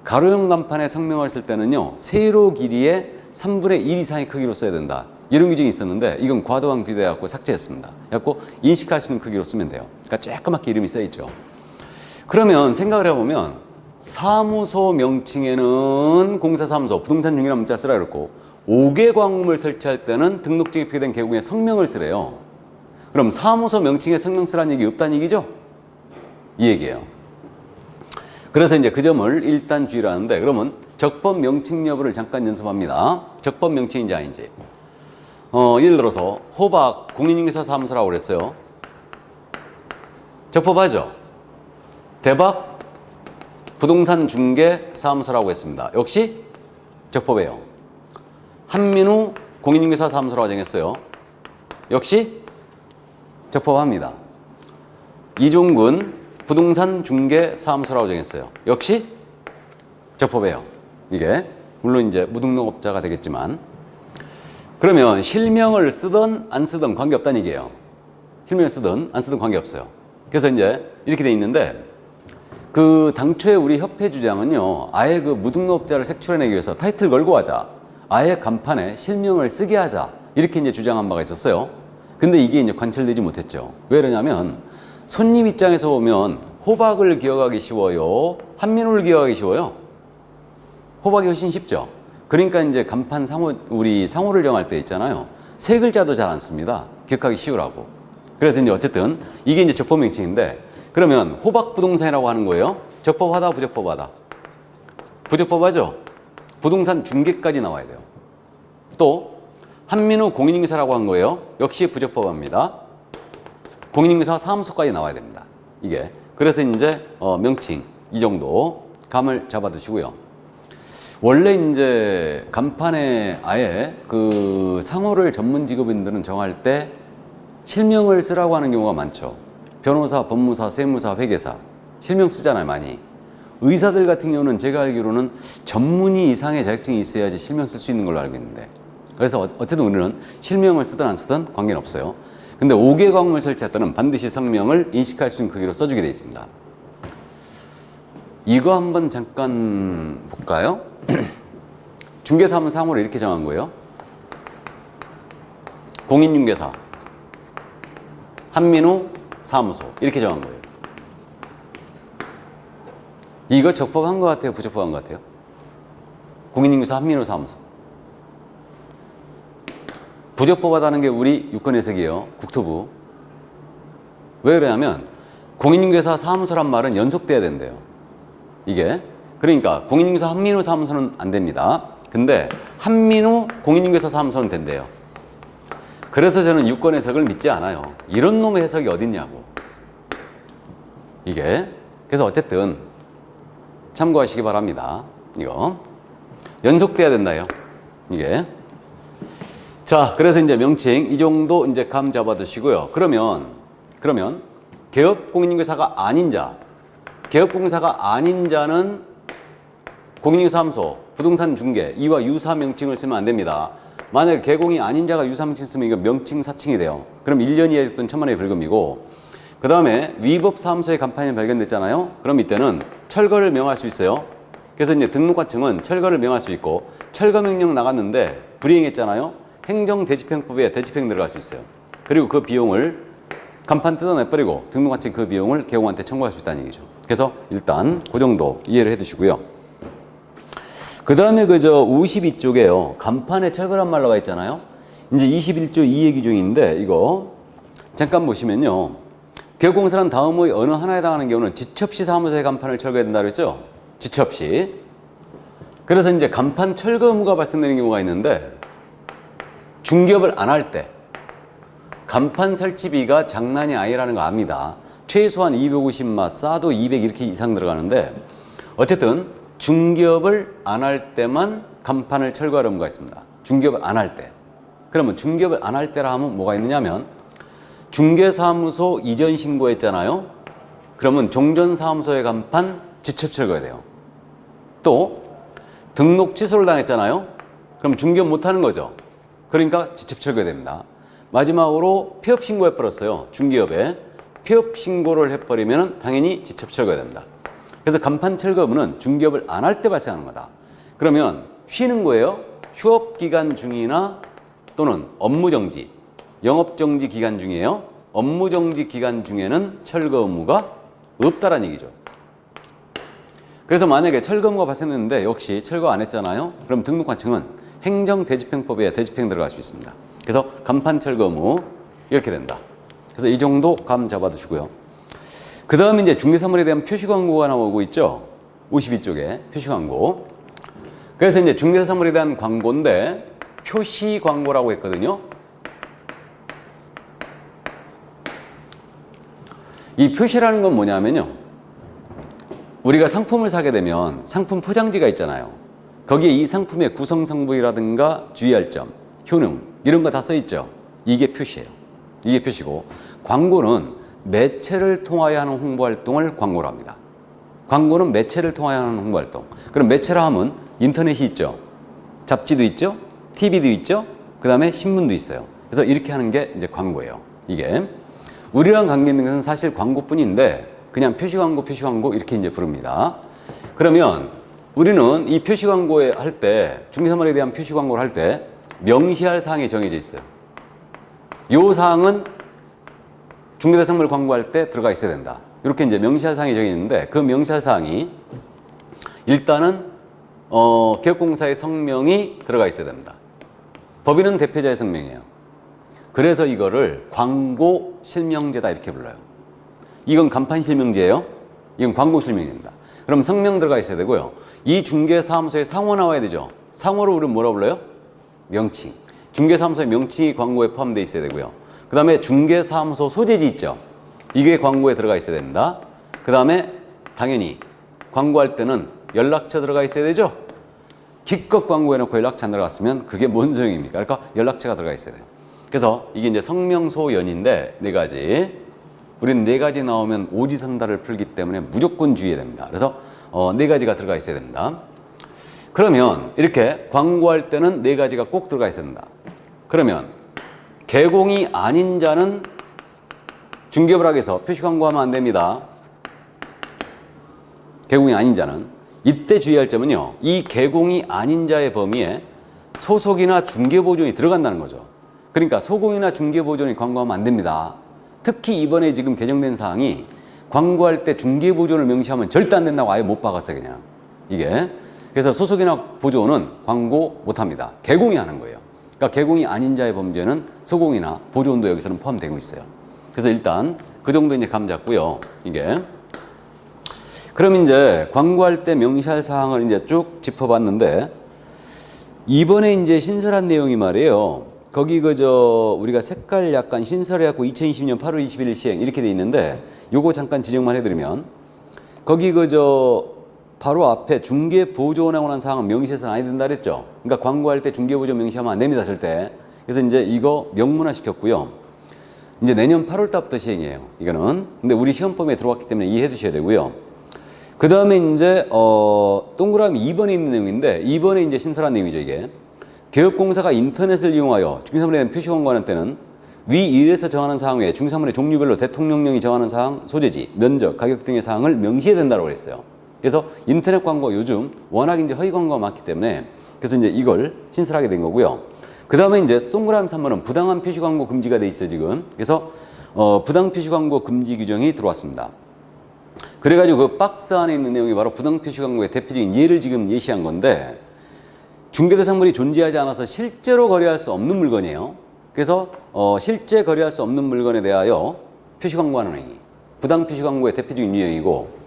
가로형 간판에 성명을 쓸 때는요 세로 길이의 3분의 1 이상의 크기로 써야 된다 이런 규정이 있었는데 이건 과도한 규제해갖고 삭제했습니다. 그래갖고 인식할 수 있는 크기로 쓰면 돼요. 그러니까 조그맣게 이름이 써있죠. 그러면 생각을 해보면 사무소 명칭에는 공사사무소, 부동산 중개란 문자 쓰라 그랬고 5개 광고물 설치할 때는 등록증에 표기된 개공의 성명을 쓰래요. 그럼 사무소 명칭에 성명 쓰라는 얘기 없다는 얘기죠? 이 얘기예요. 그래서 이제 그 점을 일단 주의하는데 그러면 적법 명칭 여부를 잠깐 연습합니다. 적법 명칭인지 아닌지. 예를 들어서 호박 공인인규사 사무소라고 그랬어요. 적법하죠? 대박 부동산 중개 사무소라고 했습니다. 역시 적법해요. 한민우 공인인규사 사무소라고 정했어요. 역시 적법합니다. 이종근 부동산 중개 사무소라고 정했어요. 역시 적법해요. 이게 물론 이제 무등록업자가 되겠지만, 그러면 실명을 쓰든 안 쓰든 관계없다는 얘기예요. 실명을 쓰든 안 쓰든 관계없어요. 그래서 이제 이렇게 돼 있는데, 그 당초에 우리 협회 주장은요, 아예 그 무등록업자를 색출해내기 위해서 타이틀 걸고 하자, 아예 간판에 실명을 쓰게 하자, 이렇게 이제 주장한 바가 있었어요. 근데 이게 이제 관철되지 못했죠. 왜 그러냐면 손님 입장에서 보면 호박을 기억하기 쉬워요, 한민호를 기억하기 쉬워요? 호박이 훨씬 쉽죠. 그러니까 이제 간판 우리 상호를 정할 때 있잖아요, 세 글자도 잘 안 씁니다. 기억하기 쉬우라고. 그래서 이제 어쨌든 이게 이제 적법 명칭인데, 그러면 호박 부동산이라고 하는 거예요. 적법하다, 부적법하다? 부적법하죠. 부동산 중개까지 나와야 돼요. 또 한민호 공인인증서라고 한 거예요. 역시 부적법합니다. 공인인증서 사무소까지 나와야 됩니다. 이게. 그래서 이제 명칭 이 정도 감을 잡아두시고요. 원래 이제 간판에 아예 그 상호를 전문 직업인들은 정할 때 실명을 쓰라고 하는 경우가 많죠. 변호사, 법무사, 세무사, 회계사 실명 쓰잖아요, 많이. 의사들 같은 경우는 제가 알기로는 전문의 이상의 자격증이 있어야지 실명 쓸 수 있는 걸로 알고 있는데, 그래서 어쨌든 우리는 실명을 쓰든 안 쓰든 관계는 없어요. 근데 5개 과목을 설치할 때는 반드시 성명을 인식할 수 있는 크기로 써주게 되어 있습니다. 이거 한번 잠깐 볼까요? 중개사하면 상호를 이렇게 정한 거예요. 공인중개사, 한민호 사무소, 이렇게 정한 거예요. 이거 적법한 것 같아요, 부적법한 것 같아요? 공인중개사, 한민호 사무소. 부적법하다는 게 우리 유권 해석이에요, 국토부. 왜 그러냐면 공인중개사 사무소란 말은 연속돼야 된대요, 이게. 그러니까 공인중개사 한민호 사무소는 안 됩니다. 근데 한민호 공인중개사 사무소는 된대요. 그래서 저는 유권 해석을 믿지 않아요. 이런 놈의 해석이 어딨냐고, 이게. 그래서 어쨌든 참고하시기 바랍니다. 이거 연속돼야 된다요, 이게. 자, 그래서 이제 명칭 이 정도 이제 감 잡아두시고요. 그러면 개업공인중개사가 아닌 자, 개업공사가 아닌 자는 공인중개사무소, 부동산 중개, 이와 유사 명칭을 쓰면 안 됩니다. 만약에 개공이 아닌 자가 유사 명칭 쓰면 이거 명칭 사칭이 돼요. 그럼 1년 이하의 또는 1,000만 원의 벌금이고, 그 다음에 위법 사무소의 간판이 발견됐잖아요. 그럼 이때는 철거를 명할 수 있어요. 그래서 이제 등록과청은 철거를 명할 수 있고, 철거 명령 나갔는데 불이행했잖아요. 행정대집행법에 대집행 들어갈 수 있어요. 그리고 그 비용을 간판 뜯어내버리고 등록과청 그 비용을 개공한테 청구할 수 있다는 얘기죠. 그래서 일단 그 정도 이해를 해두시고요. 그 다음에 그저 52쪽에요. 간판에 철거란 말 나와 있잖아요. 이제 21조 2의 규정인데 이거 잠깐 보시면요. 개업공사는 다음의 어느 하나에 해당하는 경우는 지첩시 사무소의 간판을 철거해야 된다고 했죠. 지첩시. 그래서 이제 간판 철거 의무가 발생되는 경우가 있는데, 중개업을 안 할 때 간판 설치비가 장난이 아니라는 거 압니다. 최소한 250마, 싸도 200 이렇게 이상 들어가는데, 어쨌든 중개업을 안 할 때만 간판을 철거할 의무가 있습니다. 중개업을 안 할 때. 그러면 중개업을 안 할 때라 하면 뭐가 있느냐면, 중개사무소 이전 신고했잖아요. 그러면 종전사무소의 간판 지첩 철거해야 돼요. 또 등록 취소를 당했잖아요. 그럼 중개업 못하는 거죠. 그러니까 지첩 철거해야 됩니다. 마지막으로 폐업 신고해버렸어요. 중개업에 폐업 신고를 해버리면 당연히 지첩 철거해야 됩니다. 그래서 간판 철거 의무는 중개업을 안 할 때 발생하는 거다. 그러면 쉬는 거예요. 휴업 기간 중이나 또는 업무정지, 영업정지 기간 중이에요. 업무정지 기간 중에는 철거 의무가 없다라는 얘기죠. 그래서 만약에 철거 의무가 발생했는데 역시 철거 안 했잖아요. 그럼 등록과청은 행정대집행법에 대집행 들어갈 수 있습니다. 그래서 간판 철거 의무 이렇게 된다. 그래서 이 정도 감 잡아두시고요. 그 다음에 이제 중개사물에 대한 표시광고가 나오고 있죠. 52쪽에 표시광고. 그래서 이제 중개사물에 대한 광고인데 표시광고라고 했거든요. 이 표시라는 건 뭐냐면요. 우리가 상품을 사게 되면 상품 포장지가 있잖아요. 거기에 이 상품의 구성성분이라든가 주의할 점, 효능 이런 거 다 써 있죠. 이게 표시예요. 이게 표시고, 광고는 매체를 통하여 하는 홍보활동을 광고로 합니다. 광고는 매체를 통하여 하는 홍보활동. 그럼 매체라 하면 인터넷이 있죠. 잡지도 있죠, TV도 있죠, 그 다음에 신문도 있어요. 그래서 이렇게 하는 게 이제 광고예요. 이게 우리랑 관계 있는 것은 사실 광고뿐인데 그냥 표시광고 이렇게 이제 부릅니다. 그러면 우리는 이 표시광고에 할 때, 중개사물에 대한 표시광고를 할 때 명시할 사항이 정해져 있어요. 요 사항은 중개대상물 광고할 때 들어가 있어야 된다. 이렇게 이제 명시할 사항이 정해져 있는데, 그 명시할 사항이 일단은 개업공사의 성명이 들어가 있어야 됩니다. 법인은 대표자의 성명이에요. 그래서 이거를 광고 실명제다 이렇게 불러요. 이건 간판 실명제예요. 이건 광고 실명입니다. 그럼 성명 들어가 있어야 되고요. 이 중개사무소에 상호 나와야 되죠. 상호를 우리는 뭐라 불러요? 명칭. 중개사무소의 명칭이 광고에 포함되어 있어야 되고요. 그 다음에 중개사무소 소재지 있죠. 이게 광고에 들어가 있어야 됩니다. 그 다음에 당연히 광고할 때는 연락처 들어가 있어야 되죠. 기껏 광고해놓고 연락처 안 들어갔으면 그게 뭔 소용입니까? 그러니까 연락처가 들어가 있어야 돼요. 그래서 이게 이제 성명소연인데 네 가지. 우리는 네 가지 나오면 오지선다를 풀기 때문에 무조건 주의해야 됩니다. 그래서 네 가지가 들어가 있어야 됩니다. 그러면 이렇게 광고할 때는 네 가지가 꼭 들어가 있어야 된다. 그러면 개공이 아닌 자는 중개부락에서 표시 광고하면 안 됩니다. 개공이 아닌 자는. 이때 주의할 점은요, 이 개공이 아닌 자의 범위에 소속이나 중개보존이 들어간다는 거죠. 그러니까 소공이나 중개보존이 광고하면 안 됩니다. 특히 이번에 지금 개정된 사항이 광고할 때 중개보존을 명시하면 절대 안 된다고 아예 못 박았어요, 그냥. 이게. 그래서 소속이나 보존은 광고 못 합니다. 개공이 하는 거예요. 그러니까 개공이 아닌 자의 범죄는 소공이나 보존도 여기서는 포함되고 있어요. 그래서 일단 그 정도 이제 감 잡고요, 이게. 그럼 이제 광고할 때 명시할 사항을 이제 쭉 짚어봤는데, 이번에 이제 신설한 내용이 말이에요. 거기 우리가 색깔 약간 신설해갖고 2020년 8월 21일 시행 이렇게 돼 있는데, 요거 잠깐 지적만 해드리면, 거기 바로 앞에 중개보조원에 관한 사항은 명시해서는 안 된다 그랬죠. 그러니까 광고할 때 중개보조 명시하면 안 됩니다, 절대. 그래서 이제 이거 명문화 시켰고요. 이제 내년 8월 달부터 시행이에요, 이거는. 근데 우리 시험범위에 들어왔기 때문에 이해해 두셔야 되고요. 그 다음에 이제 동그라미 2번에 있는 내용인데, 2번에 이제 신설한 내용이죠, 이게. 개업공사가 인터넷을 이용하여 중개사물에 대한 표시 광고하는 때는 위 1에서 정하는 사항 외에 중개사물의 종류별로 대통령령이 정하는 사항, 소재지, 면적, 가격 등의 사항을 명시해야 된다고 그랬어요. 그래서 인터넷 광고 요즘 워낙 이제 허위 광고가 많기 때문에, 그래서 이제 이걸 신설하게 된 거고요. 그 다음에 이제 동그라미 3번은 부당한 표시 광고 금지가 돼 있어요, 지금. 그래서 부당 표시 광고 금지 규정이 들어왔습니다. 그래가지고 그 박스 안에 있는 내용이 바로 부당 표시 광고의 대표적인 예를 지금 예시한 건데, 중개대상물이 존재하지 않아서 실제로 거래할 수 없는 물건이에요. 그래서 실제 거래할 수 없는 물건에 대하여 표시 광고하는 행위, 부당 표시 광고의 대표적인 유형이고,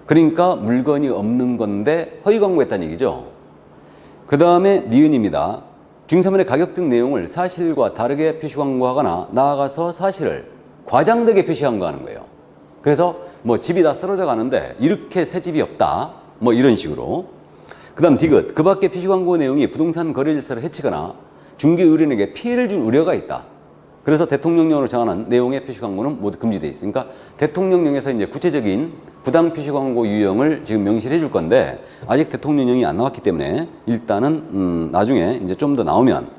그러니까 물건이 없는 건데 허위 광고했다는 얘기죠. 그 다음에 니은입니다. 중개사물의 가격 등 내용을 사실과 다르게 표시 광고하거나 나아가서 사실을 과장되게 표시 광고하는 거예요. 그래서 뭐 집이 다 쓰러져 가는데 이렇게 새 집이 없다, 뭐 이런 식으로. 그 다음 디귿, 그 밖에 표시 광고 내용이 부동산 거래 질서를 해치거나 중개 의뢰인에게 피해를 줄 우려가 있다. 그래서 대통령령으로 정하는 내용의 표시 광고는 모두 금지되어 있으니까, 그러니까 대통령령에서 이제 구체적인 부당 표시 광고 유형을 지금 명시를 해줄 건데, 아직 대통령령이 안 나왔기 때문에 일단은 나중에 이제 좀 더 나오면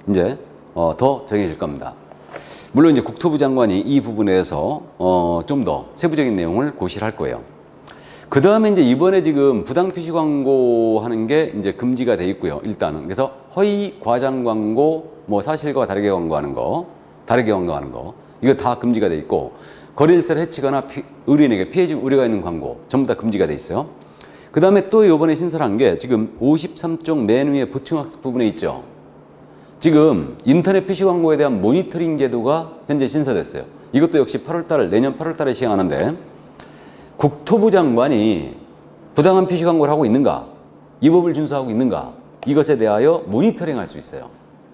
이제 더 정해질 겁니다. 물론 이제 국토부 장관이 이 부분에 대해서 좀 더 세부적인 내용을 고시를 할 거예요. 그 다음에 이제 이번에 지금 부당 표시 광고 하는 게 이제 금지가 돼 있고요, 일단은. 그래서 허위 과장 광고, 뭐 사실과 다르게 광고하는 거, 이거 다 금지가 돼 있고, 거래질서를 해치거나 의뢰인에게 피해 줄 우려가 있는 광고 전부 다 금지가 돼 있어요. 그 다음에 또 이번에 신설한 게 지금 53쪽 맨 위에 보충학습 부분에 있죠. 지금 인터넷 표시 광고에 대한 모니터링 제도가 현재 신설됐어요. 이것도 역시 내년 8월 달에 시행하는데, 국토부 장관이 부당한 표시 광고를 하고 있는가, 이 법을 준수하고 있는가, 이것에 대하여 모니터링 할 수 있어요.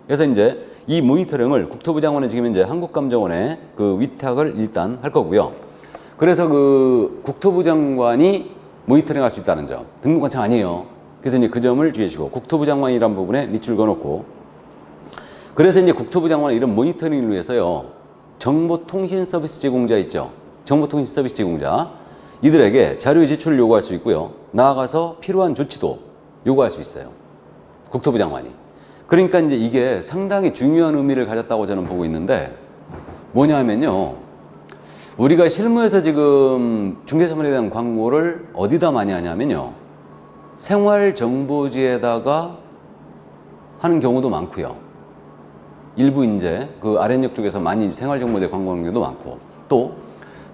그래서 이제 이 모니터링을 국토부 장관은 지금 이제 한국감정원에 그 위탁을 일단 할 거고요. 그래서 그 국토부 장관이 모니터링 할 수 있다는 점, 등록관청 아니에요. 그래서 이제 그 점을 주의해 주시고, 국토부 장관이라는 부분에 밑줄 그어놓고, 그래서 이제 국토부 장관은 이런 모니터링을 위해서요, 정보통신 서비스 제공자 있죠. 정보통신 서비스 제공자. 이들에게 자료 제출을 요구할 수 있고요. 나아가서 필요한 조치도 요구할 수 있어요. 국토부 장관이. 그러니까 이제 이게 상당히 중요한 의미를 가졌다고 저는 보고 있는데 뭐냐면요. 우리가 실무에서 지금 중개사물에 대한 광고를 어디다 많이 하냐면요. 생활정보지에다가 하는 경우도 많고요. 일부 이제 그 아랫역 쪽에서 많이 생활정보지 광고하는 경우도 많고 또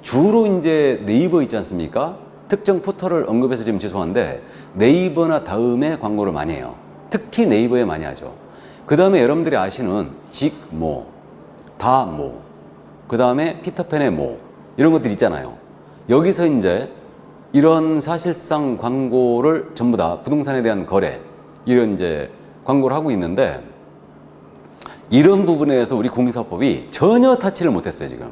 주로 이제 네이버 있지 않습니까? 특정 포털을 언급해서 지금 죄송한데 네이버나 다음에 광고를 많이 해요. 특히 네이버에 많이 하죠. 그 다음에 여러분들이 아시는 직모, 다모, 그 다음에 피터팬의 모 이런 것들 있잖아요. 여기서 이제 이런 사실상 광고를 전부 다 부동산에 대한 거래 이런 이제 광고를 하고 있는데 이런 부분에 대해서 우리 공인사법이 전혀 타치를 못했어요 지금.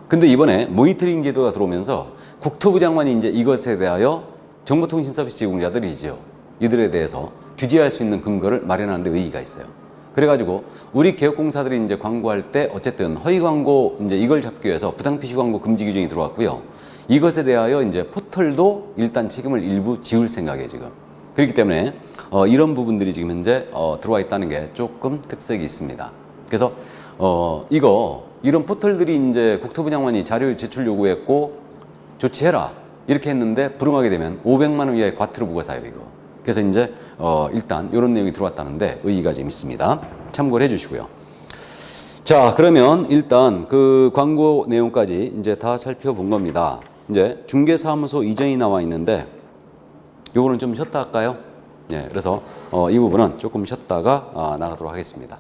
근데 이번에 모니터링 제도가 들어오면서 국토부 장관이 이제 이것에 대하여 정보통신 서비스 제공자들이죠. 이들에 대해서 규제할 수 있는 근거를 마련하는 데 의의가 있어요. 그래가지고 우리 개업공사들이 이제 광고할 때 어쨌든 허위 광고 이제 이걸 잡기 위해서 부당 표시 광고 금지 규정이 들어왔고요. 이것에 대하여 이제 포털도 일단 책임을 일부 지울 생각이에요 지금. 그렇기 때문에 이런 부분들이 지금 현재 들어와 있다는 게 조금 특색이 있습니다. 그래서 이런 포털들이 이제 국토부 장관이 자료 제출 요구했고 조치해라 이렇게 했는데 불응하게 되면 500만 원 이하의 과태료 부과사예요 이거. 그래서 이제 일단 이런 내용이 들어왔다는데 의의가 좀 있습니다. 참고를 해주시고요. 자, 그러면 일단 그 광고 내용까지 이제 다 살펴본 겁니다. 이제 중개사무소 이전이 나와 있는데 요거는 좀 쉬었다 할까요? 예, 그래서 이 부분은 조금 쉬었다가 나가도록 하겠습니다.